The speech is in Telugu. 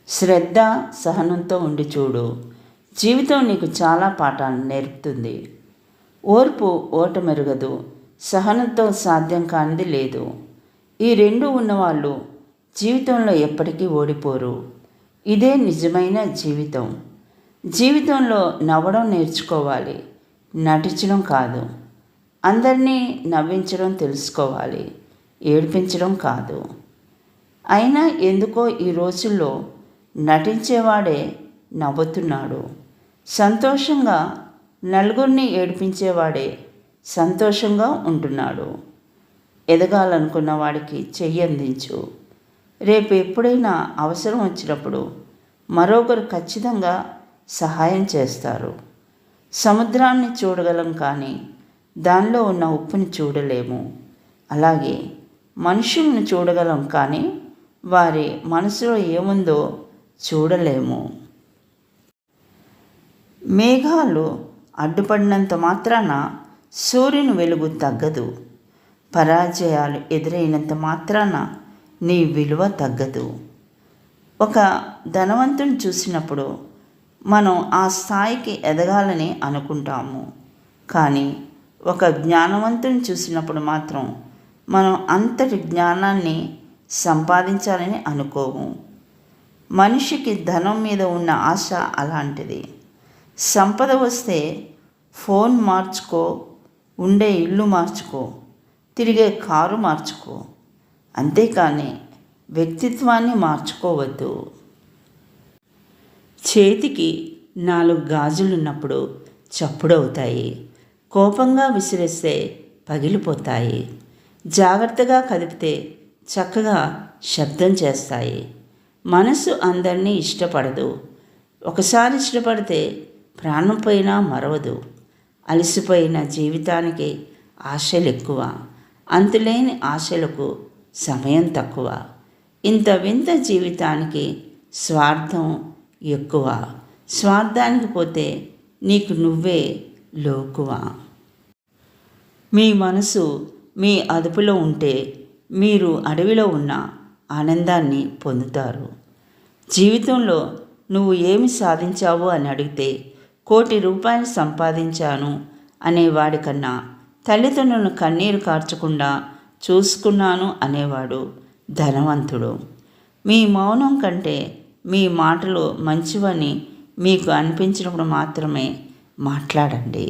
శ్రద్ధ, సహనంతో ఉండి చూడు. జీవితం నీకు చాలా పాఠాలను నేర్పుతుంది. ఓర్పు ఓటమెరుగదు, సహనంతో సాధ్యం కానిది లేదు. ఈ రెండు ఉన్నవాళ్ళు జీవితంలో ఎప్పటికీ ఓడిపోరు. ఇదే నిజమైన జీవితం. జీవితంలో నవ్వడం నేర్చుకోవాలి, నటించడం కాదు. అందరినీ నవ్వించడం తెలుసుకోవాలి, ఏడిపించడం కాదు. అయినా ఎందుకో ఈ రోజుల్లో నటించేవాడే నవ్వుతున్నాడు. సంతోషంగా నలుగురిని ఏడిపించేవాడే సంతోషంగా ఉంటున్నాడు. ఎదగాలనుకున్న వాడికి చెయ్యి అందించు. రేపు ఎప్పుడైనా అవసరం వచ్చినప్పుడు మరొకరు ఖచ్చితంగా సహాయం చేస్తారు. సముద్రాన్ని చూడగలం కానీ దానిలో ఉన్న ఉప్పుని చూడలేము. అలాగే మనుషుల్ని చూడగలం కానీ వారి మనసులో ఏముందో చూడలేము. మేఘాలు అడ్డుపడినంత మాత్రాన సూర్యుని వెలుగు తగ్గదు. పరాజయాలు ఎదురైనంత మాత్రాన నీ విలువ తగ్గదు. ఒక ధనవంతుని చూసినప్పుడు మనం ఆ స్థాయికి ఎదగాలని అనుకుంటాము. కానీ ఒక జ్ఞానవంతుని చూసినప్పుడు మాత్రం మనం అంతటి జ్ఞానాన్ని సంపాదించాలని అనుకోము. మనిషికి ధనం మీద ఉన్న ఆశ అలాంటిది. సంపద వస్తే ఫోన్ మార్చుకో, ఉండే ఇల్లు మార్చుకో, తిరిగే కారు మార్చుకో, అంతేకాని వ్యక్తిత్వాన్ని మార్చుకోవద్దు. చేతికి 4 గాజులున్నప్పుడు చప్పుడవుతాయి. కోపంగా విసిరేస్తే పగిలిపోతాయి. జాగ్రత్తగా కదిపితే చక్కగా శబ్దం చేస్తాయి. మనసు అందరినీ ఇష్టపడదు. ఒకసారి ఇష్టపడితే ప్రాణం పోయినా మరవదు. అలసిపోయిన జీవితానికి ఆశలు ఎక్కువ, అంతులేని ఆశలకు సమయం తక్కువ. ఇంత వింత జీవితానికి స్వార్థం ఎక్కువ. స్వార్థానికి పోతే నీకు నువ్వే లోకువ. మీ మనసు మీ అదుపులో ఉంటే మీరు అడవిలో ఉన్న ఆనందాన్ని పొందుతారు. జీవితంలో నువ్వు ఏమి సాధించావు అని అడిగితే 1 కోటి రూపాయలు సంపాదించాను అనేవాడికన్నా తల్లిదండ్రులను కన్నీరు కార్చకుండా చూసుకున్నాను అనేవాడు ధనవంతుడు. మీ మౌనం కంటే మీ మాటలు మంచివని మీకు అనిపించినప్పుడు మాత్రమే మాట్లాడండి.